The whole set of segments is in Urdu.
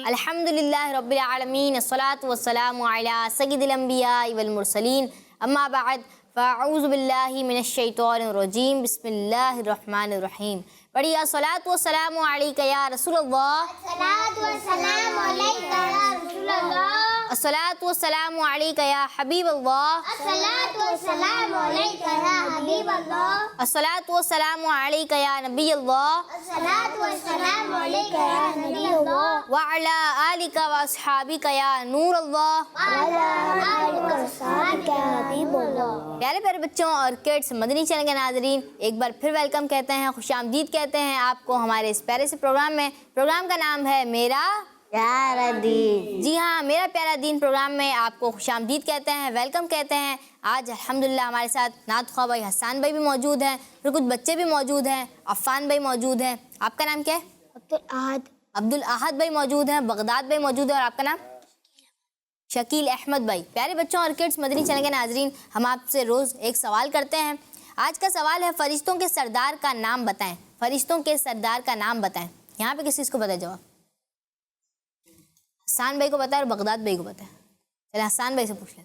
الحمدللہ رب العالمین الصلاۃ والسلام علی سید الانبیاء والمرسلین اما بعد فاعوذ باللہ من الشیطان الرجیم بسم اللہ الرحمن الرحیم. پڑھیے الصلاۃ والسلام علیک یا رسول اللہ، الصلاۃ والسلام علیک یا رسول اللہ، الصلاۃ والسلام علیک یا حبیب اللہ، الصلاۃ والسلام علیک یا حبیب اللہ، الصلاۃ والسلام علیک یا نبی اللہ، الصلاۃ والسلام علیک یا نبی اللہ، وعلی آلک واصحابک یا نور اللہ. وعلی آلک وصحبک یا حبیب اللہ. پیارے پیارے بچوں اور کڈس، مدنی چینل کے ناظرین ایک بار پھر ویلکم کہتے ہیں، خوش آمدید کہتے ہیں آپ کو ہمارے اس پیارے سے پروگرام میں. پروگرام کا نام ہے میرا پیارا دین. جی ہاں، میرا پیارا دین پروگرام میں آپ کو خوش آمدید کہتے ہیں، ویلکم کہتے ہیں. آج الحمدللہ ہمارے ساتھ نعت خواہ بھائی حسان بھائی بھی موجود ہیں، پھر کچھ بچے بھی موجود ہیں، عفان بھائی موجود ہیں. آپ کا نام کیا ہے؟ عبدالاحد بھائی موجود ہیں، بغداد بھائی موجود ہے، اور آپ کا نام شکیل احمد بھائی. پیارے بچوں اور کڈس، مدنی چینل کے ناظرین، ہم آپ سے روز ایک سوال کرتے ہیں. آج کا سوال ہے فرشتوں کے سردار کا نام بتائیں. فرشتوں کے سردار کا نام بتائیں. یہاں پہ کس کو پتہ ہے جواب؟ حسان بھائی کو پتہ ہے اور بغداد بھائی کو پتہ ہے. چلے حسان بھائی سے پوچھ لیں.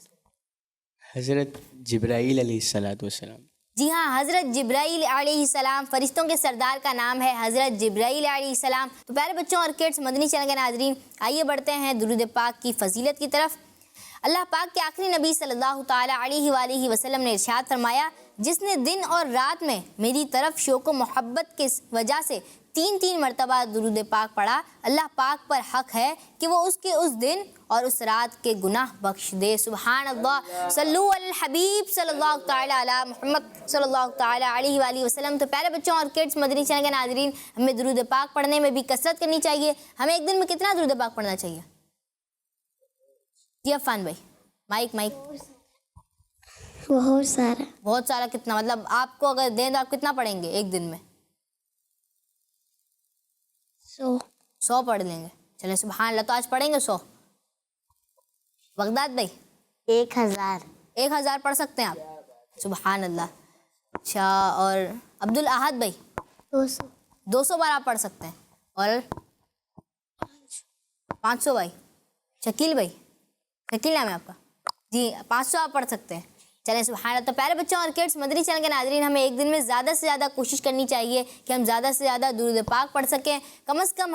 حضرت جبرائیل علیہ السلام. جی ہاں، حضرت جبرائیل علیہ السلام. فرشتوں کے سردار کا نام ہے حضرت جبرائیل علیہ السلام. تو پیارے بچوں اور کڈس، مدنی چینل کے ناظرین، آئیے بڑھتے ہیں درود پاک کی فضیلت کی طرف. اللہ پاک کے آخری نبی صلی اللہ تعالیٰ علیہ وآلہ وسلم نے ارشاد فرمایا، جس نے دن اور رات میں میری طرف شوق و محبت کی وجہ سے 3 مرتبہ درود پاک پڑھا، اللہ پاک پر حق ہے کہ وہ اس کے اس دن اور اس رات کے گناہ بخش دے. سبحان اللہ. صلو علی الحبیب صلی اللہ تعالیٰ علی محمد صلی اللہ تعالیٰ علیہ وآلہ وسلم. تو پیارے بچوں اور کڈس، مدنی چینل کے ناظرین، ہمیں درود پاک پڑھنے میں بھی کثرت کرنی چاہیے. ہمیں ایک دن میں کتنا درود پاک پڑھنا چاہیے؟ جی عفان بھائی، مائک. بہت سارا. بہت سارا کتنا؟ مطلب آپ کو اگر دیں تو آپ کتنا پڑھیں گے ایک دن میں؟ 100 پڑھ لیں گے. چلیں سبحان اللہ. تو آج پڑھیں گے 100. بغداد بھائی 1000 پڑھ سکتے ہیں آپ؟ سبحان اللہ. اچھا، اور عبدالاحد بھائی 200 بار آپ پڑھ سکتے ہیں. اور 500 بھائی. شکیل بھائی، شکیل نام ہے آپ کا؟ جی 500 آپ پڑھ سکتے ہیں. چلیں سبحان اللہ. تو پیارے بچوں اور کڈس، مدنی چینل کے ناظرین، ہمیں ایک دن میں زیادہ سے زیادہ کوشش کرنی چاہیے کہ ہم زیادہ سے زیادہ درود پاک پڑھ سکیں. کم از کم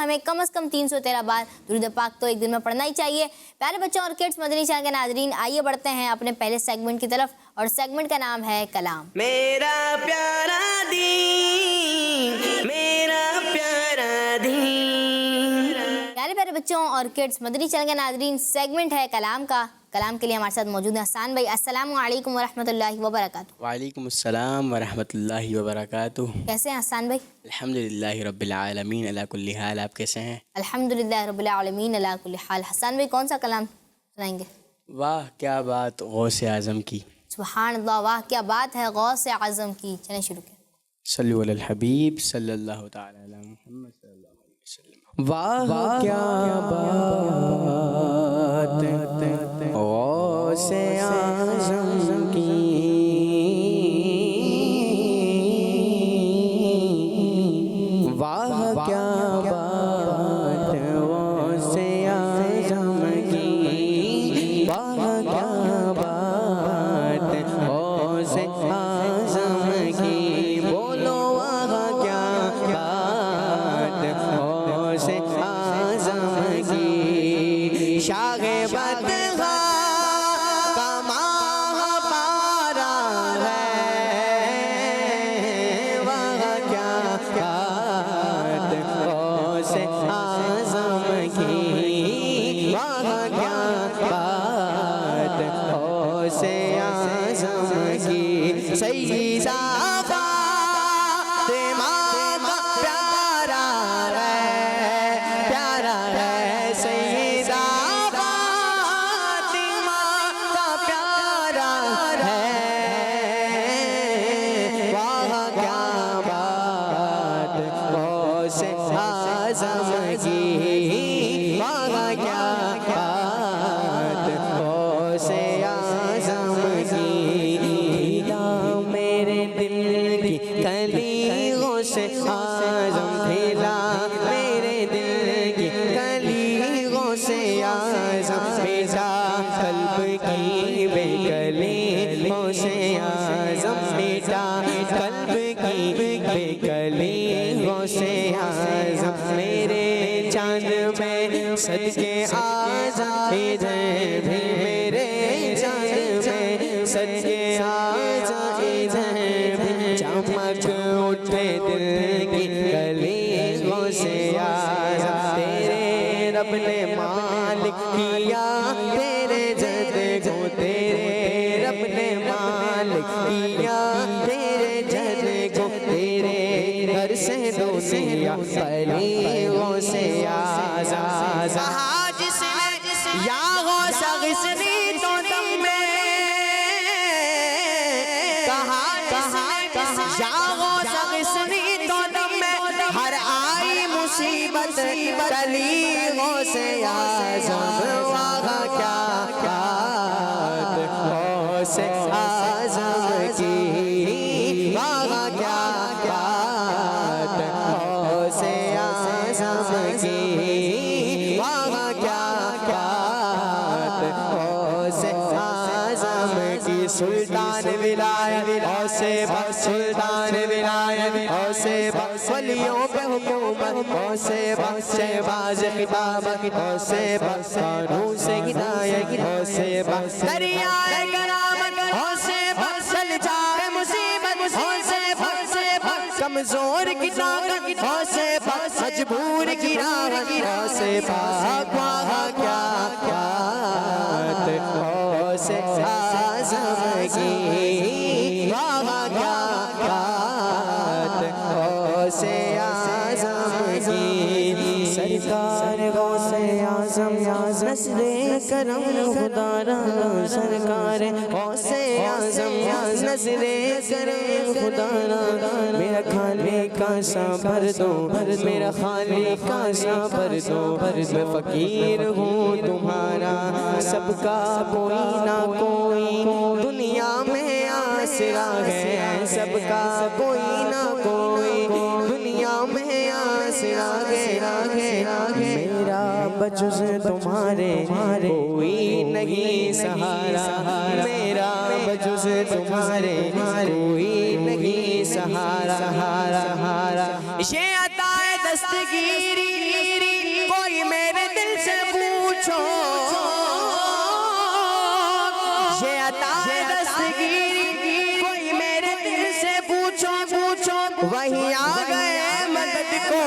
313 بار درود پاک تو ایک دن میں پڑھنا ہی چاہیے. پیارے بچوں اور کڈس، مدنی چینل کے ناظرین، آئیے بڑھتے ہیں اپنے پہلے سیگمنٹ کی طرف، اور سیگمنٹ کا نام ہے کلام. میرا پیارا دین، میرا پیارا دین. پیارے پیارے بچوں اور کڈس، مدنی چینل کے ناظرین، سیگمنٹ ہے کلام کا. کلام کے لیے ہمارے ساتھ موجود ہیں حسان بھائی. السلام علیکم ورحمۃ اللہ وبرکاتہ. وعلیکم السلام ورحمۃ اللہ وبرکاتہ. کیسے ہیں حسان بھائی؟ الحمدللہ رب العالمین علی کل حال. آپ کیسے ہیں؟ الحمدللہ رب العالمین علی کل حال. حسان بھائی کون سا کلام سنائیں گے؟ واہ کیا بات غوث اعظم کی. سبحان اللہ، واہ کیا بات ہے غوث اعظم کی. چلیں شروع کریں. صلو علی الحبیب صلی اللہ تعالی علی محمد صلی اللہ علیہ وسلم. واہ کیا بات غوث اعظم کی، واہ کیا بات غوث اعظم کی، واہ کیا بات غوث اعظم کی. بولو واہ کیا بات غوث اعظم کی. شاہ بدخا کا ماہ پارا ہے، واہ کیا بات غوث اعظم کی، واہ کیا بات غوث اعظم کی. سیدہ فاطمہ کا پیارا ہے، پیارا ہے. سیدہ فاطمہ صدقے آ جا ادھر بھی میرے جان میں صدقے آ جا ادھر بھی چمک اٹھے دل کی گلیوں سے آجا تیرے رب نے مالک کیا تیرے جد کو تیرے رب نے مالک کیا تیرے جد کو تیرے گھر سے دنیا گلیوں سے آجا کہا جس نے یا غوث غثنی تو دم میں کہا یا غوث غثنی تو دم میں ہر آئی مصیبت ٹلی غوث اعظم وہاں کیا بات غوث اعظم کی وہاں کیا بات غوث اعظم کی وہاں کیا بات غوث اعظم کی سلطان ولایت غوث بخش سلطان ولایت غوث بخش ولیوں پہ حکومت غوث بخش باز خطابت غوث بخش قانون سے ہدایت غوث بخش دریائے کرامت غوث بخش سلجائے مصیبت غوث بخش کمزور کی طاقت غوث بخش مجبور کی راحت غوث پاک وہاں کیا بات غوث اعظم کی وہاں کیا بات غوث اعظم کی سرکار غوث اعظم نصر کرم خدا را سرکار غوث اعظم نصر کرم خدا را میرا خالق کا سا بھر دو میرا خالق کا سا بھر دو میں فقیر ہوں تمہارا سب کا کوئی نہ کوئی دنیا میں آسرا ہے سب کا کوئی نہ کوئی دنیا میں آسرا ہے میرا بجز تمہارے کوئی نہیں سہارا میرا بجز تمہارے کوئی نہیں سہارا یہ عطا دستگیری کوئی میرے دل سے پوچھو یہ عطا دستگیری کوئی میرے دل سے پوچھو وہی آ گئے مدد کو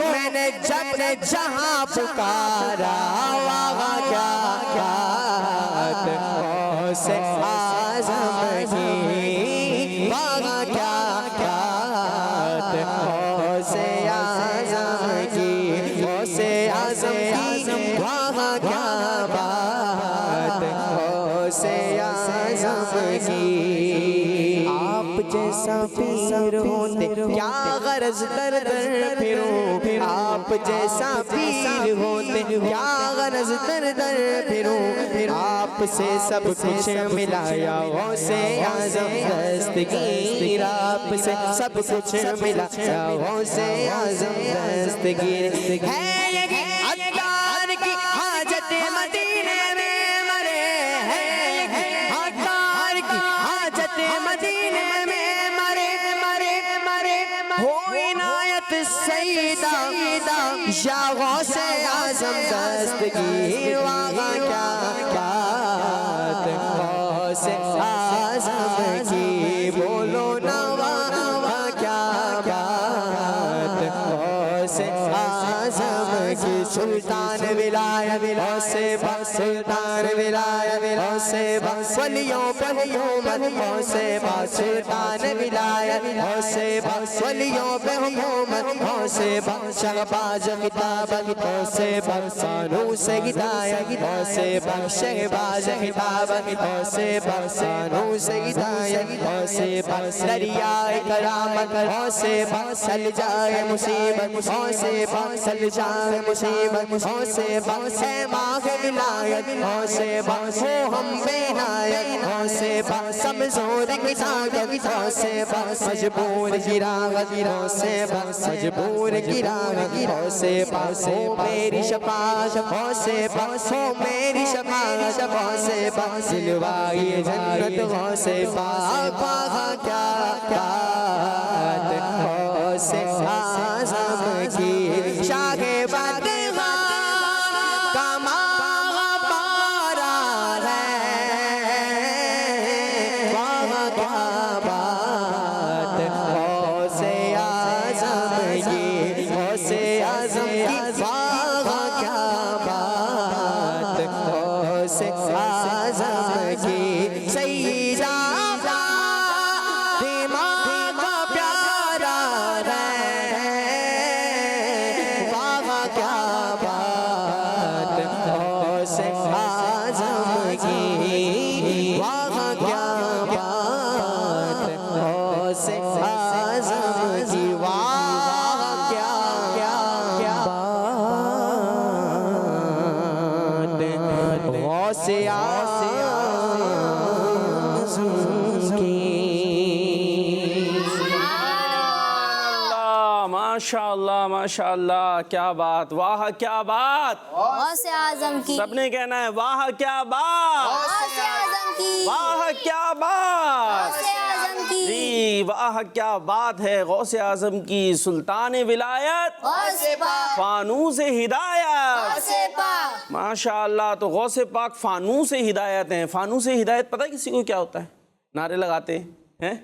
میں نے جب جہاں پکارا وہاں کیا بات غوث اعظم کی وہاں کیا بات غوث اعظم کی غوث اعظم کی وہاں کیا بات غوث اعظم کی آپ جیسا پیر ہوتے کیا غرض در در پھروں آپ جیسا پیر ہوتے کیا غرض در در پھروں آپ سے سب کچھ ملایا غوث اعظم دستگیر آپ سے سب کچھ ملایا غوث اعظم دستگیر ہے یہ عطار کی حاجت مدینے میں مرے ہے عطار کی حاجت مدینے میں مرے ہو عنایت سیدہ یا غوث اعظم دستگیر وہاں کیا بات غوث اعظم کی بولو نا وہاں کیا بات غوث اعظم کی سلطان ولایت غوث بخش سلطان ولایت غوث بخش ولیوں پہ حکومت غوث بخش سلطان ولایت غوث بخش ولیوں پہ حکومت غوث بخش شہباز خطابت غوث بخش قانون سے ہدایت غوث بخش شہباز خطابت غوث بخش قانون سے ہدایت غوث بخش دریائے کرامت غوث بخش سلجائے مصیبت غوث بخش سلجائے مصیبت غوث بخش ہے ماہ ولایت غوث بخش ہو ہم بے نایت غوث بخش کمزور کی طاقت غوث بخش مجبور کی راحت غوث بخش مجبور کی راحت غوث بخش ہو میری شفاعت غوث بخش ہو میری شفاعت غوث بخش دلوائی جنت غوث پاک وہاں کیا بات غوث اعظم کی شاہ بدغام غوث اعظم کی سیدہ فاطمہ کا پیارا ہے، واہ کیا بات غوث اعظم کی، واہ کیا بات غوث اعظم کی، واہ کیا بات غوث اعظم کی۔ ماشاء اللہ ماشاء اللہ، کیا بات، واہ کیا بات، غوث اعظم کی، سب نے کہنا ہے واہ کیا بات، غوث اعظم کی، واہ کیا بات، غوث اعظم کی، جی واہ کیا بات ہے غوث اعظم کی، سلطان ولایت، غوث پاک، فانوس ہدایت، غوث پاک، ماشاء اللہ۔ تو غوث پاک فانوس ہدایت ہیں۔ فانوس ہدایت پتہ ہے کسی کو کیا ہوتا ہے؟ نعرے لگاتے ہیں،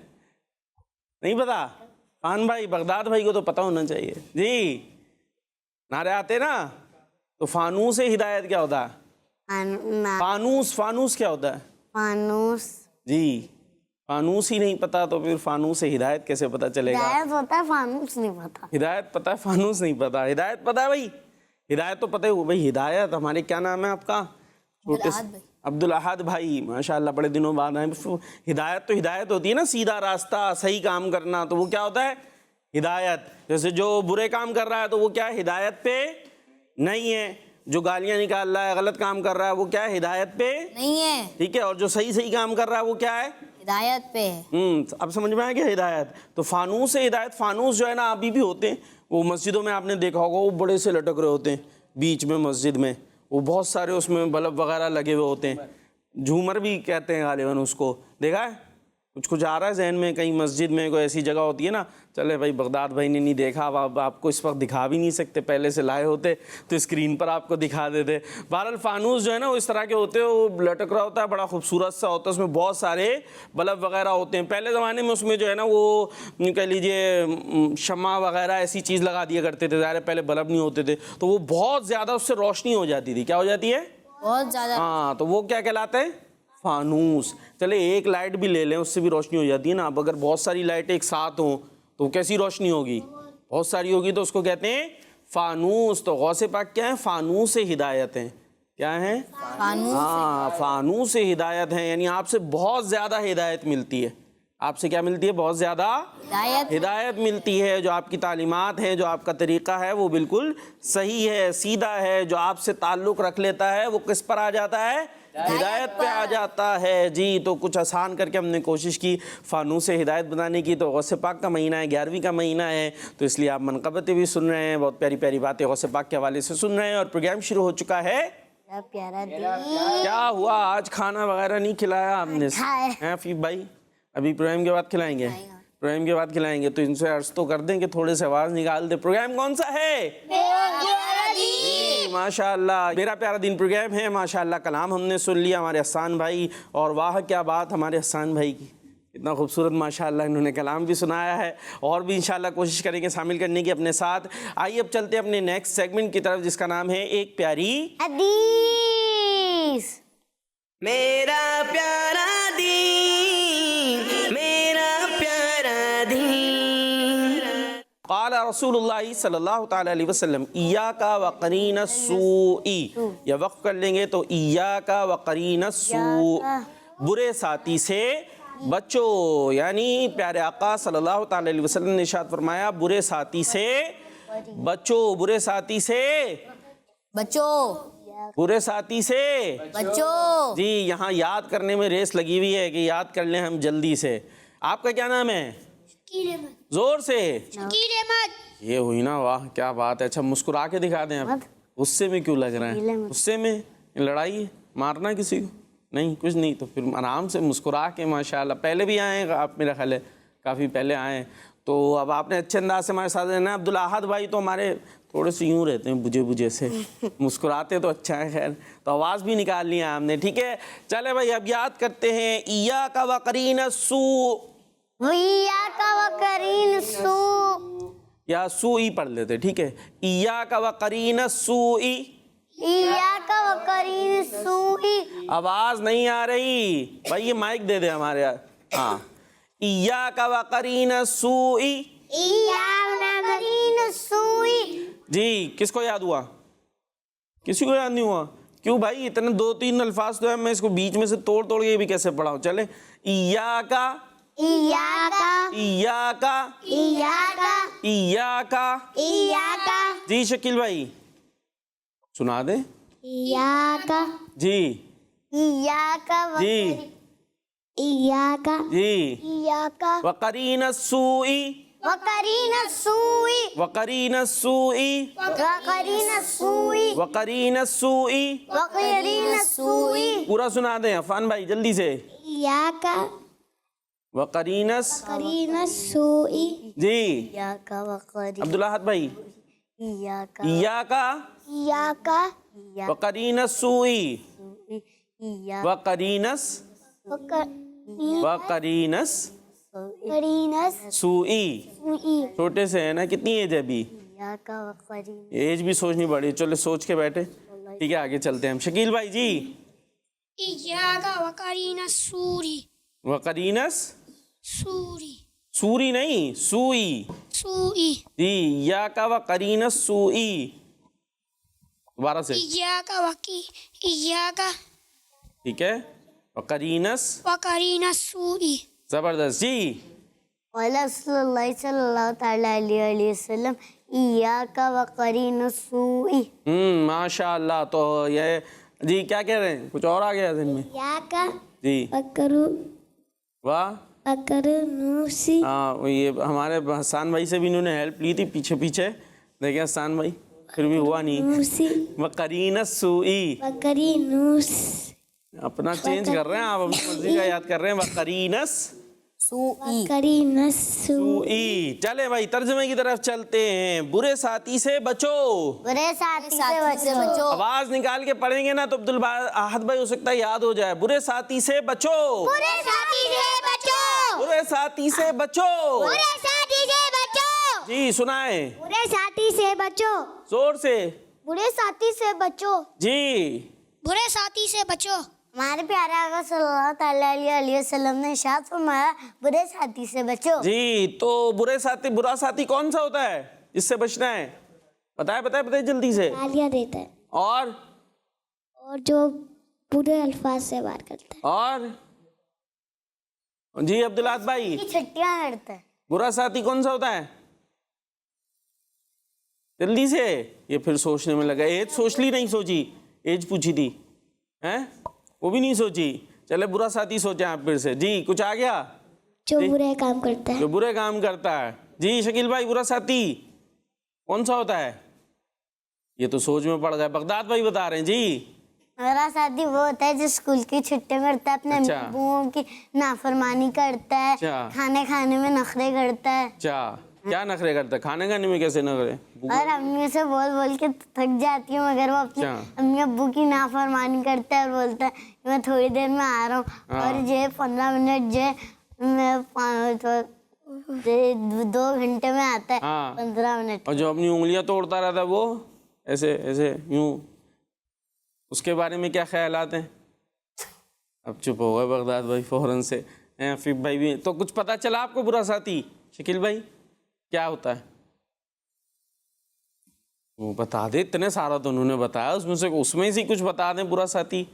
نہیں پتا؟ خان بھائی، بغداد بھائی کو تو پتہ ہونا چاہیے جی، نعرے آتے نا، تو فانوس ہدایت کیا ہوتا ہے؟ فانوس کیا ہوتا ہے؟ فانوس جی فانوس ہی نہیں پتا تو پھر فانوس ہدایت کیسے پتہ چلے گا؟ ہدایت ہوتا ہے، فانوس نہیں پتا۔ ہدایت پتہ ہے، فانوس نہیں پتا۔ ہدایت پتہ ہے بھائی، ہدایت تو پتہ ہے بھائی، ہدایت ہمارے کیا نام ہے آپ کا؟ عبدالاحد بھائی، ماشاءاللہ بڑے دنوں بعد آئے۔ ہدایت تو ہدایت ہوتی ہے نا، سیدھا راستہ، صحیح کام کرنا، تو وہ کیا ہوتا ہے؟ ہدایت۔ جیسے جو برے کام کر رہا ہے تو وہ کیا ہے؟ ہدایت پہ نہیں ہے۔ جو گالیاں نکال رہا ہے، غلط کام کر رہا ہے، وہ کیا ہے؟ ہدایت پہ نہیں ہے، ٹھیک ہے۔ اور جو صحیح کام کر رہا ہے وہ کیا ہے؟ ہدایت پہ ہے۔ اب سمجھ میں آیا کہ ہدایت تو فانوس ہے ہدایت۔ فانوس جو ہے نا ابھی بھی ہوتے ہیں، وہ مسجدوں میں آپ نے دیکھا ہوگا، وہ بڑے سے لٹک رہے ہوتے ہیں بیچ میں مسجد میں، وہ بہت سارے اس میں بلب وغیرہ لگے ہوئے ہوتے ہیں، جھومر بھی کہتے ہیں غالباً اس کو، دیکھا ہے؟ کچھ آ رہا ہے ذہن میں؟ کہیں مسجد میں کوئی ایسی جگہ ہوتی ہے نا، چلے بھائی بغداد بھائی نے نہیں دیکھا، اب آپ کو اس وقت دکھا بھی نہیں سکتے، پہلے سے لائے ہوتے تو اسکرین پر آپ کو دکھا دیتے۔ بہرحال فانوس جو ہے نا وہ اس طرح کے ہوتے ہیں، وہ لٹک رہا ہوتا ہے، بڑا خوبصورت سا ہوتا ہے، اس میں بہت سارے بلب وغیرہ ہوتے ہیں۔ پہلے زمانے میں اس میں جو ہے نا وہ کہہ لیجیے شمع وغیرہ ایسی چیز لگا دیا کرتے تھے، ظاہر ہے پہلے بلب نہیں ہوتے تھے، تو وہ بہت زیادہ اس سے روشنی ہو جاتی تھی۔ کیا ہو جاتی ہے؟ بہت زیادہ۔ ہاں، تو وہ کیا کہلاتا ہے؟ فانوس۔ چلے ایک لائٹ بھی لے لیں، اس سے بھی روشنی ہو جاتی ہے نا۔ اب اگر بہت ساری لائٹیں ایک ساتھ ہوں تو کیسی روشنی ہوگی؟ بہت ساری ہوگی، تو اس کو کہتے ہیں فانوس۔ تو غوث پاک کیا ہے؟ فانوس ہدایت ہیں۔ کیا ہیں؟ فانوس، ہاں، فانوس ہدایت ہیں، یعنی آپ سے بہت زیادہ ہدایت ملتی ہے۔ آپ سے کیا ملتی ہے؟ بہت زیادہ ہدایت ملتی ہے۔ جو آپ کی تعلیمات ہیں، جو آپ کا طریقہ ہے، وہ بالکل صحیح ہے، سیدھا ہے۔ جو آپ سے تعلق رکھ لیتا ہے وہ کس پر آ جاتا ہے؟ ہدایت پہ آ جاتا ہے جی۔ تو کچھ آسان کر کے ہم نے کوشش کی فانوس سے ہدایت بنانے کی۔ تو غوث پاک کا مہینہ ہے، 11ویں کا مہینہ ہے، تو اس لیے آپ منقبتیں بھی سن رہے ہیں، بہت پیاری پیاری باتیں غوث پاک کے حوالے سے سن رہے ہیں، اور پروگرام شروع ہو چکا ہے۔ پیارا دین کیا ہوا آج کھانا وغیرہ نہیں کھلایا آپ نے؟ ہیں فیف بھائی؟ ابھی پروگرام کے بعد کھلائیں گے؟ پروگرام کے بعد کھلائیں گے، تو ان سے عرض تو کر دیں کہ تھوڑے سے آواز نکال دیں۔ پروگرام کون سا ہے؟ ماشاء اللہ، میرا پیارا دین پروگرام ہے۔ ماشاء اللہ کلام ہم نے سن لیا ہمارے احسان بھائی، اور واہ کیا بات ہمارے احسان بھائی کی، اتنا خوبصورت ماشاء اللہ انہوں نے کلام بھی سنایا ہے، اور بھی انشاءاللہ کوشش کریں گے شامل کرنے کی اپنے ساتھ۔ آئیے اب چلتے ہیں اپنے نیکسٹ سیگمنٹ کی طرف، جس کا نام ہے ایک پیاری حدیث۔ میرا پیارا دین، میرا پیارا دین۔ قال رسول اللہ صلی اللہ تعالی علیہ وسلم ایاک وقرین السوء، یا وقف کر لیں گے تو ایاک وقرین السوء، برے ساتھی سے بچو۔ یعنی پیارے آقا صلی اللہ تعالی علیہ وسلم نے ارشاد فرمایا برے ساتھی سے بچو، برے ساتھی سے بچو، برے ساتھی سے بچو۔ جی یہاں یاد کرنے میں ریس لگی ہوئی ہے کہ یاد کر لیں ہم جلدی سے۔ آپ کا کیا نام ہے؟ زور سے یہ ہوئی نا، واہ کیا بات ہے۔ اچھا مسکرا کے دکھا دیں آپ، غصے میں کیوں لگ رہے ہیں؟ غصے میں لڑائی ہے، مارنا کسی کو نہیں، کچھ نہیں، تو پھر آرام سے مسکرا کے ماشاءاللہ۔ پہلے بھی آئے ہیں آپ، میرا خیال ہے کافی پہلے آئے ہیں، تو اب آپ نے اچھے انداز سے ہمارے ساتھ رہنا ہے۔ عبدالاحد بھائی تو ہمارے تھوڑے سے یوں رہتے ہیں بجھے بجھے سے، مسکراتے تو اچھا ہے، خیر تو آواز بھی نکالنی ہے ہم نے، ٹھیک ہے۔ چلے بھائی اب یاد کرتے ہیں ایاک وقرین السوء، وَإِيَّاكَ وَقَرِينَ السُّوءِ، یا سوئی پڑھ لیتے، ٹھیک ہے۔ ایاک وقرین السوء، إِيَّاكَ وَقَرِينَ السُّوءِ، آواز نہیں آ رہی بھائی، یہ مائک دے دے ہمارے یہاں. ہاں. ایاک وقرین السوء. جی کس کو یاد ہوا؟ کسی کو یاد نہیں ہوا؟ کیوں بھائی؟ اتنے 2-3 الفاظ تو ہیں، میں اس کو بیچ میں سے توڑ کے یہ بھی کیسے پڑھاؤں؟ چلے. ایاک ایاک ایاک. جی شکیل بھائی سنا دیں. جی جی جی. وقرین السوء. وقرین السوء. وقرین السوء. پورا سنا دیں عفان بھائی جلدی سے. وقرین جی. عبداللہ بھائی. ایاک وقرین السوء. وقرین السوء. چھوٹے سے ہے نا، کتنی ایج ہے ابھی؟ ایج بھی سوچنی پڑی. چلے سوچ کے بیٹھے. ٹھیک ہے آگے چلتے ہیں ہم. شکیل بھائی جی. وقرینس سوری نہیں سوئی. جی. ایاک وقرین السوء. دوبارہ سے. ٹھیک ہے. وقرینس. زبردست. جی. قال رسول اللہ صلی اللہ تعالی علیہ وسلم ایاک وقرین السوء. ماشاء اللہ. تو یہ جی کیا کہہ رہے ہیں؟ کچھ اور آ گیا ذہن میں؟ ایاک جی. واہ. ہاں یہ ہمارے حسان بھائی سے بھی انہوں نے ہیلپ لی تھی پیچھے پیچھے. دیکھیں حسان بھائی پھر بھی ہوا نہیں. وقرین السوء. اپنا چینج کر رہے ہیں آپ، اپنی مرضی کا یاد کر رہے ہیں. وقرین السوء. چلے بھائی ترجمے کی طرف چلتے ہیں. برے ساتھی سے بچو. آواز نکال کے پڑھیں گے نا تو عبدالاحد بھائی ہو سکتا ہے یاد ہو جائے. برے ساتھی سے بچو. برے ساتھی سے بچو. جی سنائیں. برے ساتھی سے بچو. زور سے. برے ساتھی سے بچو. جی. برے ساتھی سے بچو. ہمارے پیارے آقا صلی اللہ تعالی علیہ وسلم نے ارشاد فرمایا برے ساتھی سے بچو. جی تو برا ساتھی کون سا ہوتا ہے جس سے بچنا ہے؟ بتائے جلدی سے. گالیاں دیتا ہے اور جو برے الفاظ سے بات کرتا ہے. اور جی عبداللہ بھائی. چھٹیاں کرتا ہے. برا ساتھی کون سا ہوتا ہے؟ جلدی سے. یہ پھر سوچنے میں لگا. ایج سوچ لی نہیں سوچی؟ ایج پوچھی تھی ہیں وہ بھی نہیں سوچی. چلے برا ساتھی سوچیں آپ پھر سے. جی کچھ آ گیا؟ جو برے کام کرتا ہے. جو برے کام کرتا ہے. جی شکیل بھائی برا ساتھی کون سا ہوتا ہے؟ یہ تو سوچ میں پڑ گیا. بغداد بھائی بتا رہے ہیں. جی برا ساتھی وہ ہوتا ہے جو اسکول کی چھٹیاں کرتا ہے، اپنے ابوؤں کی نافرمانی کرتا ہے، کھانے میں نخرے کرتا ہے. اچھا کیا نخرے کرتا ہے؟ کھانے میں کیسے نخرے؟ اور امی سے بول کے تھک جاتی ہوں مگر وہ اپنے امی ابو کی نافرمانی کرتا ہے اور بولتا ہے میں تھوڑی دیر میں آ رہا ہوں. اور یہ 15 منٹ جو 2 گھنٹے میں آتا ہے 15 منٹ. اور جو اپنی انگلیاں توڑتا رہتا ہے وہ ایسے ایسے یوں، اس کے بارے میں کیا خیالات ہیں؟ اب چپ ہو گئے بغداد بھائی فوراً سے. عفیف بھائی بھی. تو کچھ پتہ چلا آپ کو برا ساتھی؟ شکیل بھائی کیا ہوتا ہے؟ وہ بتا دے. اتنے سارا تو انہوں نے بتایا، اس میں سے کچھ بتا دیں برا ساتھی.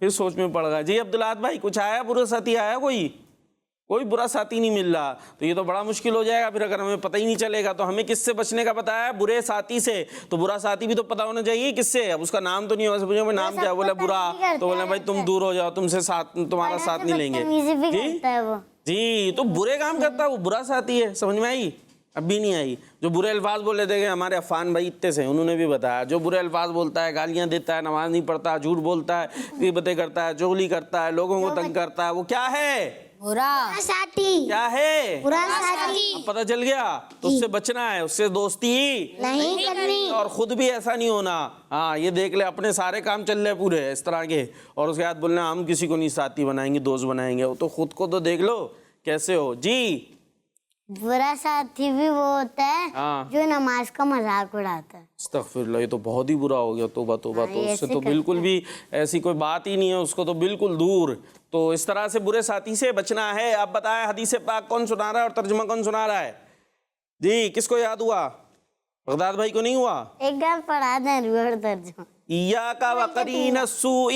پھر سوچ میں پڑ گیا. جی عبداللہ بھائی کچھ آیا برا ساتھی؟ آیا کوئی برا ساتھی نہیں مل رہا. تو یہ تو بڑا مشکل ہو جائے گا پھر اگر ہمیں پتہ ہی نہیں چلے گا. تو ہمیں کس سے بچنے کا بتایا؟ برے ساتھی سے. تو برا ساتھی بھی تو پتہ ہونا چاہیے کس سے. اب اس کا نام تو نہیں ہوگا. پوچھو نام کیا؟ بولے برا. تو بولے بھائی تم دور ہو جاؤ، تم سے تمہارا ساتھ نہیں لیں گے. جی تو برے کام کرتا ہے وہ برا ساتھی ہے. سمجھ میں آئی؟ اب بھی نہیں آئی. جو برے الفاظ بولے تھے کہ ہمارے عفان بھائی اتنے سے انہوں نے بھی بتایا. جو برے الفاظ بولتا ہے، گالیاں دیتا ہے، نماز نہیں پڑھتا، جھوٹ بولتا ہے، غیبتیں کرتا ہے، چغلی کرتا ہے، لوگوں کو تنگ کرتا ہے، وہ کیا ہے؟ برا ساتھی. کیا ہے؟ برا ساتھی. اب پتہ چل گیا. تو اس سے بچنا ہے، اس سے دوستی نہیں کرنی اور خود بھی ایسا نہیں ہونا. ہاں یہ دیکھ لے اپنے سارے کام چل رہے پورے اس طرح کے، اور اس کے بعد بولنا ہم کسی کو نہیں ساتھی بنائیں گے، دوست بنائیں گے. تو خود کو تو دیکھ لو کیسے ہو. جی برا ساتھی بھی وہ ہوتا ہے ہاں جو نماز کا مذاق اڑاتا ہے. استغفراللہ، یہ تو بہت ہی برا ہو گیا. توبہ توبہ. تو اس سے تو بالکل بھی ایسی کوئی بات ہی نہیں ہے، اس کو تو بالکل دور. تو اس طرح سے برے ساتھی سے بچنا ہے. اب بتائیں حدیث پاک کون سنا رہا ہے اور ترجمہ کون سنا رہا ہے؟ جی کس کو یاد ہوا؟ بغداد بھائی کو نہیں ہوا؟ ایک بار پڑھا دیں روح ترجمہ. ایاک وقرین السوء،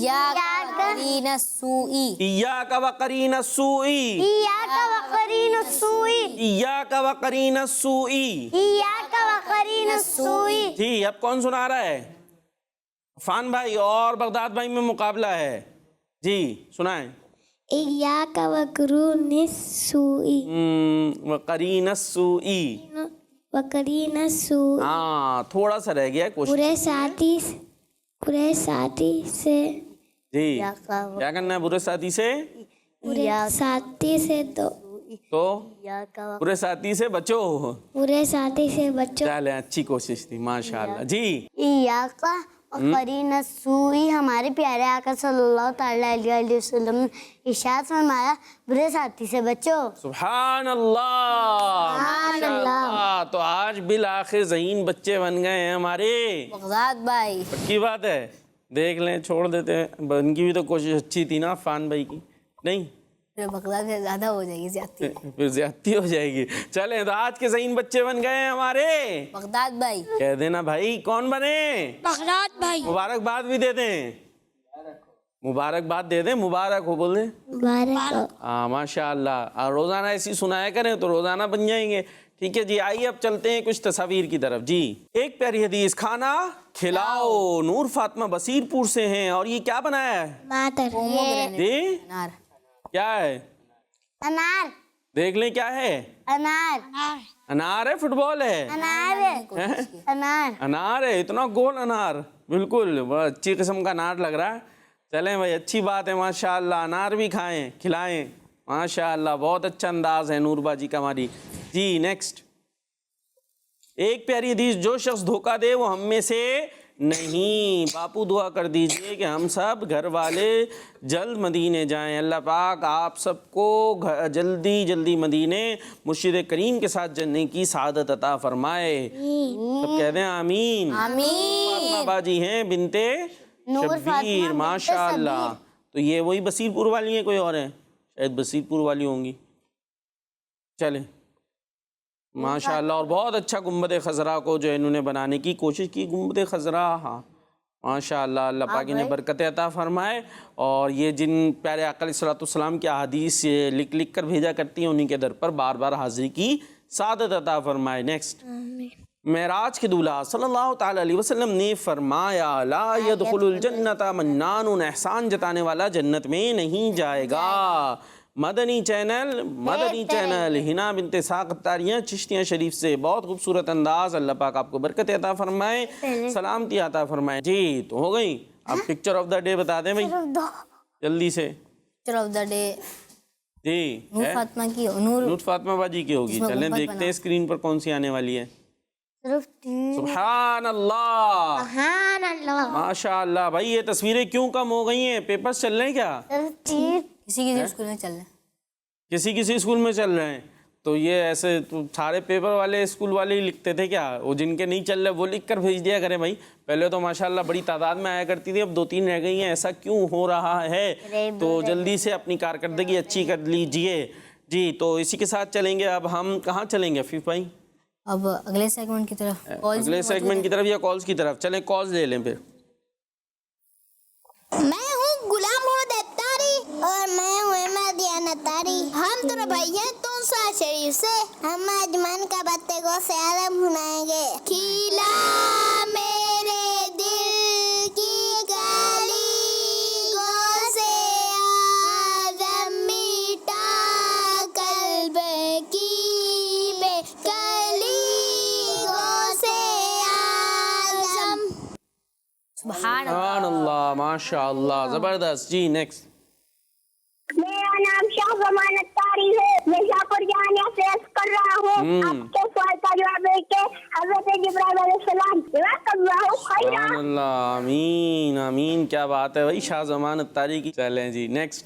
یا قرین السوء، ایاک وقرین السوء، ایاک وقرین السوء، ایاک وقرین السوء. ایاک وقرین السوء. جی اب کون سنا رہا ہے؟ عفان بھائی اور بغداد بھائی میں مقابلہ ہے. جی سنائیں. ایاک وقرین السوء، وقرین السوء. وقرین السوء. ہاں تھوڑا سا رہ گیا ہے کوشش. برے ساتھی سے جی کیا کرنا ہے برے ساتھی سے؟ تو برے ساتھی سے بچو. برے ساتھی سے بچو. چلیں اچھی کوشش تھی ماشاءاللہ. جی ایاک وقرین السوء، ہمارے پیارے آقا صلی اللہ تعالیٰ علیہ وسلم نے ارشاد فرمایا برے ساتھی سے بچو. سبحان اللہ ماشاءاللہ. تو آج بالآخر ذہین بچے بن گئے ہیں ہمارے. بغداد بھائی پکی بات ہے. دیکھ لیں چھوڑ دیتے ہیں. ان کی بھی تو کوشش اچھی تھی نا عفان بھائی کی. نہیں پھر بغداد سے زیادہ ہو جائے گی زیادتی. پھر زیادتی ہو جائے گی. چلیں تو آج کے ذہین بچے بن گئے ہیں ہمارے. بغداد بھائی کہہ دینا بھائی کون بنے؟ بغداد بھائی. مبارکباد بھی دے دیں. مبارکباد دے دیں. مبارک ہو بول دیں. ہاں ماشاء اللہ. روزانہ ایسی سنایا کریں تو روزانہ بن جائیں گے. ٹھیک ہے جی آئیے اب چلتے ہیں کچھ تصاویر کی طرف. جی ایک پیاری حدیث. کھانا کھلاؤ. نور فاطمہ بصیر پور سے ہیں اور یہ کیا بنایا ہے؟ جی انار. کیا ہے؟ انار. دیکھ لیں کیا ہے. انار. انار ہے؟ فٹ بال ہے؟ انار. انار. انار ہے. اتنا گول انار. بالکل بڑا اچھی قسم کا انار لگ رہا ہے. چلیں بھائی اچھی بات ہے ماشاءاللہ. انار بھی کھائیں کھلائیں ماشاءاللہ. بہت اچھا انداز ہے نور باجی کا ہماری. جی نیکسٹ. ایک پیاری حدیث. جو شخص دھوکہ دے وہ ہم میں سے نہیں. باپو دعا کر دیجئے کہ ہم سب گھر والے جلد مدینے جائیں. اللہ پاک آپ سب کو جلدی مدینے مرشد کریم کے ساتھ جانے کی سعادت عطا فرمائے. سب کہہ دیں آمین. فاطمہ باجی ہیں بنتے شبیر ماشاءاللہ. تو یہ وہی بصیر پور والی ہیں کوئی اور ہیں؟ شاید بصیر پور والی ہوں گی. چلیں ماشاءاللہ. اور بہت اچھا گنبد خضرا کو جو انہوں نے بنانے کی کوشش کی. گنبد خضرا ہاں ماشاءاللہ. اللہ پاک انہیں برکت عطا فرمائے. اور یہ جن پیارے آقا علیہ الصلوۃ والسلام کی احادیث لکھ کر بھیجا کرتی ہیں انہیں کے در پر بار بار حاضری کی سعادت عطا فرمائے. نیکسٹ. معراج کے دولہا صلی اللہ تعالی علیہ وسلم نے فرمایا لا يدخل الجنت منان. احسان جتانے والا جنت میں نہیں جائے گا. مدنی چینل ہنا بنت اسحاق اتاریہ چشتیاں شریف سے. بہت خوبصورت انداز. اللہ پاک آپ کو برکت عطا فرمائے سلامتی عطا فرمائے. جی تو ہو گئی. اب پکچر آف دا ڈے بتا دیں بھائی جلدی سے. پکچر آف دا ڈے جی نور فاطمہ کی. نور فاطمہ باجی کی ہوگی. چلیں دیکھتے ہیں اسکرین پر کون سی آنے والی ہے. سبحان اللہ ماشاء اللہ. بھائی یہ تصویریں کیوں کم ہو گئی ہیں؟ پیپرز چل رہے ہیں کیا؟ کسی اسکول میں چل رہے ہیں. کسی اسکول میں چل رہے ہیں. تو یہ ایسے تو سارے پیپر والے اسکول والے ہی لکھتے تھے کیا؟ وہ جن کے نہیں چل رہے وہ لکھ کر بھیج دیا کریں بھائی. پہلے تو ماشاءاللہ بڑی تعداد میں آیا کرتی تھی. اب 2-3 رہ گئی ہیں. ایسا کیوں ہو رہا ہے؟ تو جلدی سے اپنی کارکردگی اچھی کر لیجئے. جی تو اسی کے ساتھ چلیں گے. اب ہم کہاں چلیں گے عفیف بھائی؟ اب اگلے سیگمنٹ کی طرف. اگلے سیگمنٹ کی طرف یا کالز کی طرف؟ چلیں کالز لے لیں پھر. میں ہوں غلام محمد اتاری اور میں ہوں احمدیہ نتاری. ہم دونوں بھائی ہیں تونسا شریف سے. ہم آج من کا باتیں کو سے عالم سنائیں گے. کھیلا میرے دل کی کلی گو سے آدم میٹا قلب کی بے کلی گو سے آدم. سبحان اللہ ماشاء اللہ زبردست. جی نیکسٹ. میرا نام شاہ زمان اتاری ہے. میں شاہپور جامعہ سے عرض کر رہا ہوں. آپ کے سوال کا جواب ہے کہ حضرت جبرائیل علیہ السلام جزاک اللہ خیرا. سبحان اللہ آمین آمین. کیا بات ہے بھائی شاہ زمان اتاری کی. چلیں جی نیکسٹ.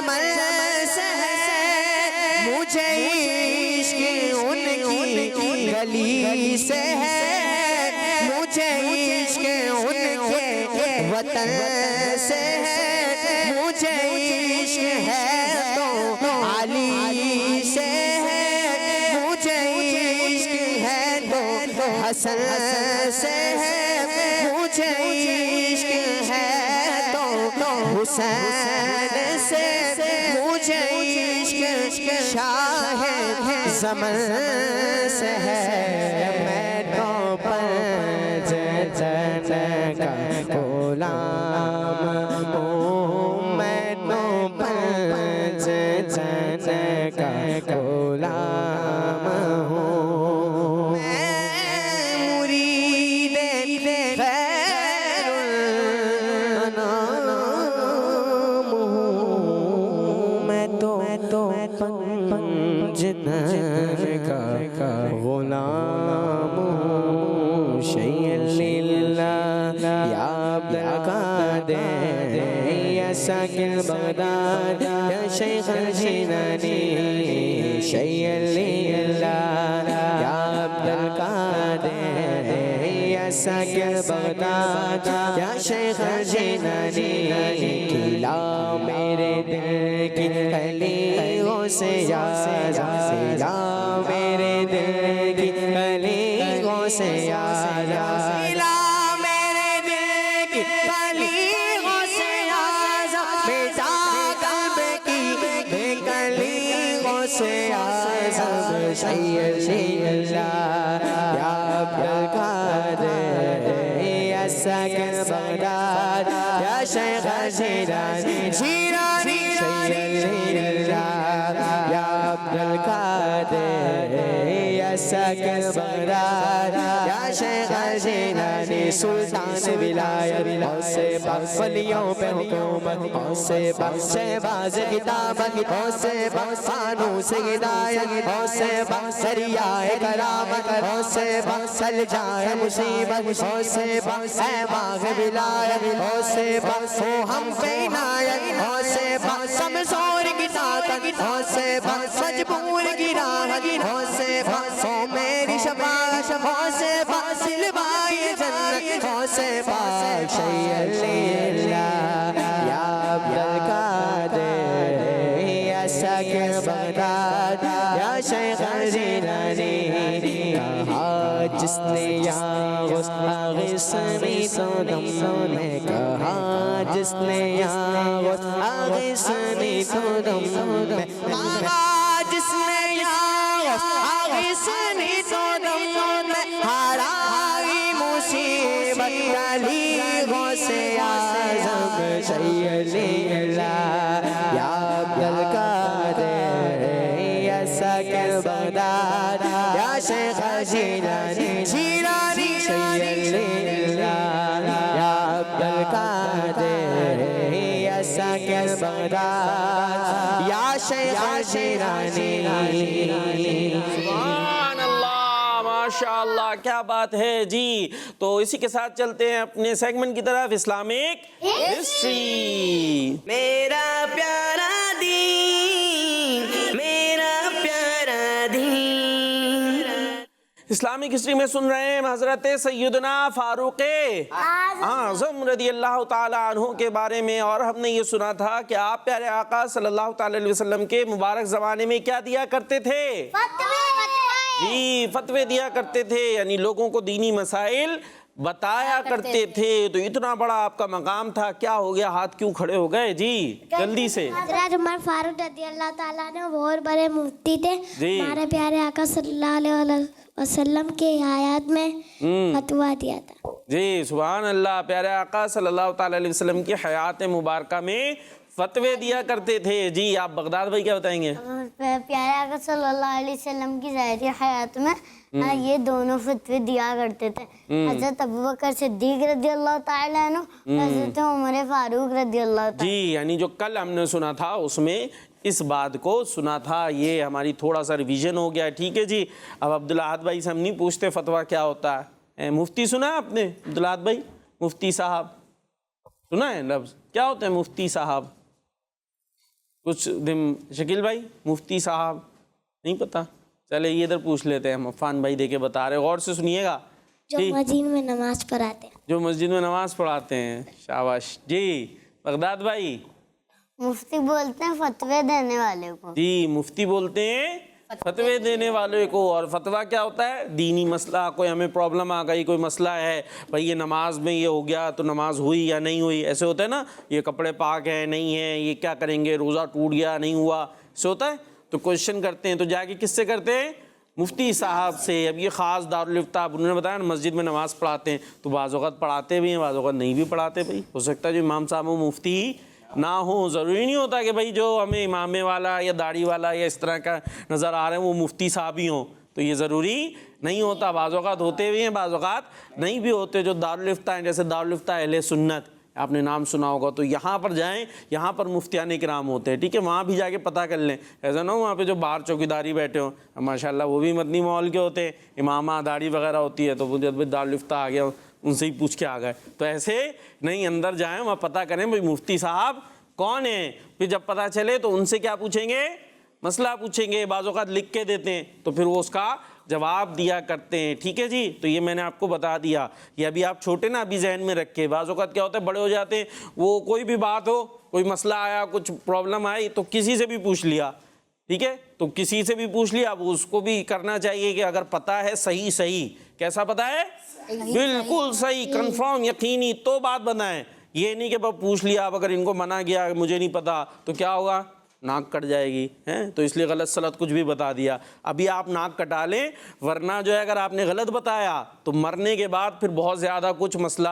چمن سے ہے، مجھے عشق ان کی گلی سے ہے، مجھے عشق ان کے وطن سے ہے، مجھے عشق ہے تو علی سے ہے، مجھے عشق ہے تو حسن سے ہے، مجھے عشق ہے تو حسین سے، مجھے عشق شاہ زمن سے ہے، میں تو پنج تن کا غلام ہوں، میں تو پنج تن کا غلام ہوں، میں مرید خیر الانام ہوں، میں تو پنج تن کا غلام ہوں، شیء للہ یا عبد القادر یا ساکن بغداد یا شیخ الجنانی، شیء للہ یا عبد القادر یا ساکن بغداد یا شیخ الجنانی، کھلا میرے دل کی کلیوں سے یاد، کھلا میرے دل کی کلیوں سے یاد، کھلا میرے دل کی کلیوں سے یاد، بیٹا قلب کی بے کلیوں سے یاد، شیء اللہ یا عبد القادر یا ساکن بغداد یا شیخ الجیلانی، جیلانی شیء اللہ یا عبد القادر یا ساکن بغداد یا شیخ الجیلانی، سلطان ولایت غوث پاک، ولیوں پہ حکومت غوث پاک، شہباز خطابت غوث پاک، فانوس ہدایت غوث پاک، دریائے کرامت غوث پاک، سلجائے مصیبت غوث پاک، اے باغ ولایت غوث پاک، ہو ہم پہ عنایت غوث پاک، کمزور کی طاقت غوث پاک، مجبور کی راحت غوث پاک، ہو میری شفاعت غوث پاک، سلوائے جنت غوث پاک، شیء اللہ یا عبد القادر یا ساکن بغداد یا شیخ الجیلانی، کہا جس نے یا غوث اغثنی تو دم میں، کہا جس نے یا غوث اغثنی تو دم میں، کہا جس نے یا غوث اغثنی تو دم میں، ہرائی مصیبت علی غوث اعظم، شیء اللہ یا عبد القادر یا ساکن بغداد یا شیخ الجیلانی، جیلانی شیء اللہ یا عبد القادر یا ساکن بغداد یا شیخ الجیلانی۔ سبحان اللہ، ماشاءاللہ، کیا بات ہے جی۔ تو اسی کے ساتھ چلتے ہیں اپنے سیگمنٹ کی طرف، اسلامک ہسٹری۔ میرا پیارا دین، میرا پیارا دین۔ اسلامک ہسٹری میں سن رہے ہیں حضرت سیدنا فاروق اعظم رضی اللہ تعالیٰ عنہ کے بارے میں، اور ہم نے یہ سنا تھا کہ آپ پیارے آقا صلی اللہ تعالیٰ علیہ وسلم کے مبارک زمانے میں کیا دیا کرتے تھے؟ جی، فتوے دیا کرتے تھے، یعنی لوگوں کو دینی مسائل بتایا کرتے تھے۔ تو اتنا بڑا آپ کا مقام تھا، کیا ہو گیا، ہاتھ کیوں کھڑے ہو گئے جی؟ جلدی سے۔ حضرت عمر فاروق رضی اللہ تعالیٰ عنہ بہت بڑے مفتی تھے، ہمارے پیارے آقا صلی اللہ علیہ وسلم کے حیات میں فتویٰ دیا تھا۔ جی سبحان اللہ، پیارے آقا صلی اللہ تعالیٰ علیہ وسلم کی حیات مبارکہ میں فتوے دیا کرتے تھے۔ جی آپ بغداد بھائی کیا بتائیں گے؟ پیارے آقا صلی اللہ علیہ وسلم کی ظاہری حیات میں یہ دونوں فتوے دیا کرتے تھے، حضرت ابوبکر صدیق رضی اللہ تعالیٰ عنہ، حضرت عمر فاروق رضی اللہ تعالیٰ۔ جی یعنی جو کل ہم نے سنا تھا اس میں اس بات کو سنا تھا، یہ ہماری تھوڑا سا ریویژن ہو گیا، ٹھیک ہے جی۔ اب عبدالاحد بھائی سے ہم نہیں پوچھتے فتویٰ کیا ہوتا ہے، مفتی سنا ہے آپ نے عبدالاحد بھائی؟ مفتی صاحب سنا ہے لفظ، کیا ہوتا ہے مفتی صاحب؟ کچھ دن شکیل بھائی مفتی صاحب نہیں پتہ؟ چلے یہ ادھر پوچھ لیتے ہیں ہم. عفان بھائی دے کے بتا رہے, غور سے سنیے گا. جو مسجد میں نماز پڑھاتے ہیں. جو مسجد میں نماز پڑھاتے ہیں, شاباش. جی بغداد بھائی. مفتی بولتے ہیں فتوے دینے والے کو. جی مفتی بولتے ہیں فتوے دینے والے کو. اور فتویٰ کیا ہوتا ہے؟ دینی مسئلہ, کوئی ہمیں پرابلم آ گئی, کوئی مسئلہ ہے بھائی یہ نماز میں یہ ہو گیا تو نماز ہوئی یا نہیں ہوئی, ایسے ہوتا ہے نا, یہ کپڑے پاک ہیں نہیں ہیں, یہ کیا کریں گے, روزہ ٹوٹ گیا نہیں ہوا, ایسے ہوتا ہے. تو کوشچن کرتے ہیں تو جا کے کس سے کرتے ہیں؟ مفتی صاحب سے. اب یہ خاص دارالفتہ, انہوں نے بتایا نا مسجد میں نماز پڑھاتے ہیں, تو بعض اوقات پڑھاتے بھی ہیں, بعض اوقات نہیں بھی پڑھاتے. بھائی ہو سکتا ہے جو امام صاحب وہ مفتی نہ ہو, ضروری نہیں ہوتا کہ بھائی جو ہمیں امامے والا یا داڑھی والا یا اس طرح کا نظر آ رہے ہیں وہ مفتی صاحب ہی ہوں, تو یہ ضروری نہیں ہوتا. بعض اوقات ہوتے بھی ہیں, بعض اوقات نہیں بھی ہوتے. جو دارالفتہ ہیں, جیسے دارالفتہ اہل سنت, آپ نے نام سنا ہوگا, تو یہاں پر جائیں, یہاں پر مفتیان کرام ہوتے ہیں, ٹھیک ہے, وہاں بھی جا کے پتہ کر لیں. ایسا نہ ہو وہاں پہ جو باہر چوکیداری بیٹھے ہوں, ماشاءاللہ وہ بھی مدنی ماحول کے ہوتے ہیں, امامہ داڑھی وغیرہ ہوتی ہے, تو وہ جب دارالفتہ آ گیا ان سے ہی پوچھ کے آ گئے. تو ایسے نہیں, اندر جائیں وہاں پتہ کریں بھائی مفتی صاحب کون ہیں. پھر جب پتہ چلے تو ان سے کیا پوچھیں گے؟ مسئلہ پوچھیں گے. بعض اوقات لکھ کے دیتے ہیں تو پھر وہ اس کا جواب دیا کرتے ہیں, ٹھیک ہے جی. تو یہ میں نے آپ کو بتا دیا, یہ ابھی آپ چھوٹے نا ابھی ذہن میں رکھے. بعض اوقات کیا ہوتا ہے بڑے ہو جاتے ہیں, وہ کوئی بھی بات ہو, کوئی مسئلہ آیا, کچھ پرابلم آئی تو کسی سے بھی پوچھ لیا, ٹھیک ہے, تو کسی سے بھی پوچھ لیا. اب اس کو بھی کرنا چاہیے کہ اگر پتہ ہے صحیح, کیسا پتہ ہے؟ بالکل صحیح, کنفرم, یقینی, تو بات بتائیں. یہ نہیں کہ بس پوچھ لیا, اب اگر ان کو منع کیا مجھے نہیں پتا تو کیا ہوگا؟ ناک کٹ جائے گی, ہیں. تو اس لیے غلط سلط کچھ بھی بتا دیا. ابھی آپ ناک کٹا لیں, ورنہ جو ہے اگر آپ نے غلط بتایا تو مرنے کے بعد پھر بہت زیادہ کچھ مسئلہ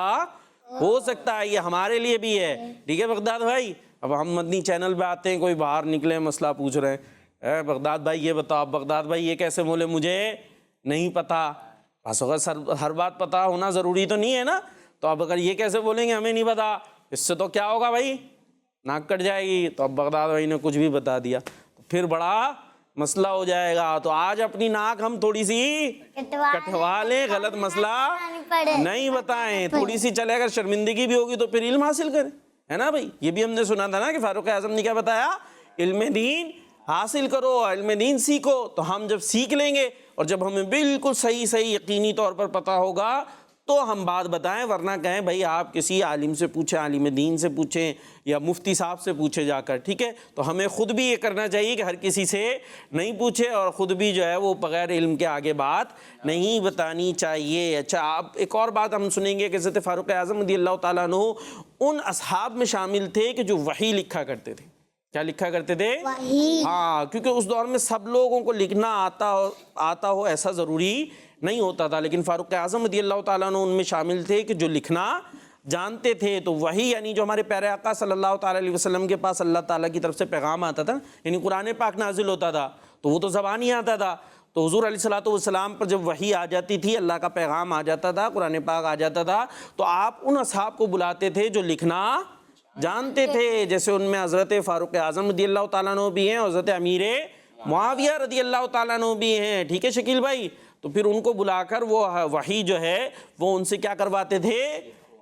ہو سکتا ہے. یہ ہمارے لیے بھی ہے, ٹھیک ہے بغداد بھائی. اب ہم مدنی چینل پہ آتے ہیں, کوئی باہر نکلے مسئلہ پوچھ رہے ہیں, بغداد بھائی یہ بتاؤ, بغداد بھائی یہ کیسے بولے مجھے نہیں پتا. بس اگر ہر بات پتہ ہونا ضروری تو نہیں ہے نا, تو اب اگر یہ کیسے بولیں گے ہمیں نہیں پتا, اس سے تو کیا ہوگا بھائی, ناک کٹ جائے گی. تو اب بغداد بھائی نے کچھ بھی بتا دیا تو پھر بڑا مسئلہ ہو جائے گا. تو آج اپنی ناک ہم تھوڑی سی کٹوا لیں, غلط مسئلہ نہیں بتائیں, تھوڑی سی چلے. اگر شرمندگی بھی ہوگی تو پھر علم حاصل کریں, ہے نا بھائی. یہ بھی ہم نے سنا تھا نا کہ فاروق اعظم نے کیا بتایا, علم دین حاصل کرو, علم دین سیکھو. تو ہم جب سیکھ لیں گے اور جب ہمیں بالکل صحیح یقینی طور پر پتہ ہوگا تو ہم بات بتائیں, ورنہ کہیں بھائی آپ کسی عالم سے پوچھیں, عالم دین سے پوچھیں یا مفتی صاحب سے پوچھے جا کر, ٹھیک ہے. تو ہمیں خود بھی یہ کرنا چاہیے کہ ہر کسی سے نہیں پوچھے, اور خود بھی جو ہے وہ بغیر علم کے آگے بات نہیں بتانی چاہیے. اچھا, اب ایک اور بات ہم سنیں گے کہ حضرت فاروق اعظم رضی اللہ تعالیٰ عنہ ان اصحاب میں شامل تھے کہ جو وحی لکھا کرتے تھے. کیا لکھا کرتے تھے؟ ہاں, کیونکہ اس دور میں سب لوگوں کو لکھنا آتا ہو ایسا ضروری نہیں ہوتا تھا, لیکن فاروق اعظم رضی اللہ تعالیٰ عنہ ان میں شامل تھے کہ جو لکھنا جانتے تھے. تو وہی یعنی جو ہمارے پیارے آقا صلی اللہ تعالیٰ علیہ وسلم کے پاس اللہ تعالیٰ کی طرف سے پیغام آتا تھا, یعنی قرآن پاک نازل ہوتا تھا, تو وہ تو زبان ہی آتا تھا. تو حضور علیہ الصلوۃ والسلام پر جب وحی آ جاتی تھی, اللہ کا پیغام آ جاتا تھا, قرآن پاک آ جاتا تھا, تو آپ ان اصحاب کو بلاتے تھے جو لکھنا جانتے تھے. جیسے ان میں حضرت فاروق اعظم رضی اللہ تعالیٰ عنہ بھی ہیں, حضرت امیر معاویہ رضی اللہ تعالیٰ عنہ بھی ہیں, ٹھیک ہے شکیل بھائی. تو پھر ان کو بلا کر وہ وحی جو ہے وہ ان سے کیا کرواتے تھے,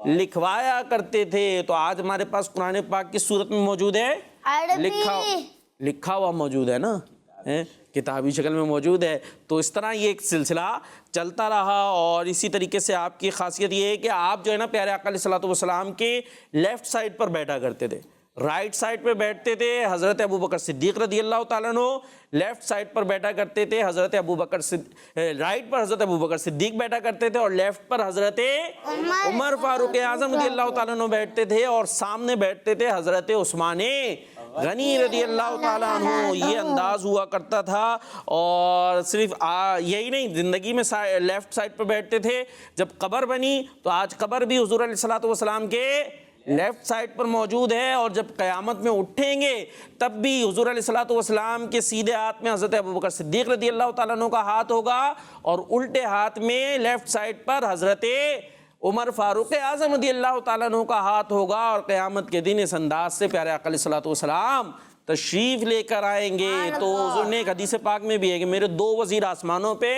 لکھوایا کرتے تھے. تو آج ہمارے پاس قرآن پاک کس صورت میں موجود ہے؟ لکھا ہوا موجود ہے نا, کتابی شکل میں موجود ہے. تو اس طرح یہ ایک سلسلہ چلتا رہا, اور اسی طریقے سے آپ کی خاصیت یہ ہے کہ آپ جو ہے نا پیارے آقا علیہ الصلوۃ والسلام کے لیفٹ سائڈ پر بیٹھا کرتے تھے, رائٹ سائڈ پہ بیٹھتے تھے حضرت ابوبکر صدیق رضی اللہ تعالیٰ عنہ, لیفٹ سائڈ پر بیٹھا کرتے تھے حضرت رائٹ پر حضرت ابوبکر صدیق بیٹھا کرتے تھے, اور لیفٹ پر حضرت عمر فاروق اعظم رضی اللہ تعالیٰ عنہ بیٹھتے تھے, اور سامنے بیٹھتے تھے حضرت عثمان غنی رضی اللہ تعالیٰ عنہ. یہ انداز ہوا کرتا تھا. اور صرف یہی نہیں, زندگی میں لیفٹ سائڈ پر بیٹھتے تھے. جب قبر بنی تو آج قبر بھی حضور علیہ الصلوۃ والسلام کے لیفٹ سائڈ پر موجود ہے, اور جب قیامت میں اٹھیں گے تب بھی حضور علیہ الصلوۃ والسلام کے سیدھے ہاتھ میں حضرت ابوبکر صدیق رضی اللہ تعالیٰ عنہ کا ہاتھ ہوگا, اور الٹے ہاتھ میں لیفٹ سائڈ پر حضرت عمر فاروق اعظم رضی اللہ تعالیٰ عنہ کا ہاتھ ہوگا. اور قیامت کے دن اس انداز سے پیارے آقا علیہ الصلوۃ والسلام تشریف لے کر آئیں گے. تو حضور نے ایک حدیث پاک میں بھی ہے کہ میرے 2 وزیر آسمانوں پہ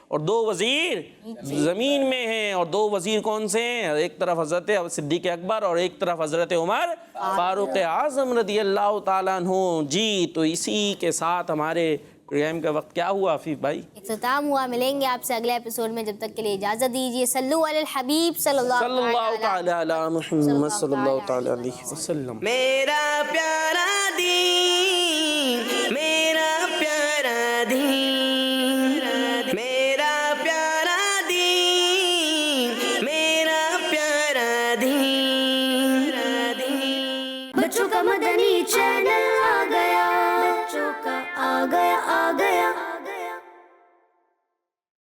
اور 2 وزیر زمین میں ہیں. اور 2 وزیر کون سے ہیں؟ ایک طرف حضرت صدیق اکبر اور ایک طرف حضرت عمر فاروق اعظم رضی اللہ تعالیٰ عنہ. جی تو اسی کے ساتھ ہمارے پروگرام کا وقت کیا ہوا عفیف بھائی؟ اختتام ہوا. ملیں گے آپ سے اگلے ایپیسوڈ میں، جب تک کے لیے اجازت دیجیے. صلو علی الحبیب صلی اللہ تعالی علی محمد صلی اللہ تعالی علیہ وسلم. میرا پیارا دین، میرا پیارا دین.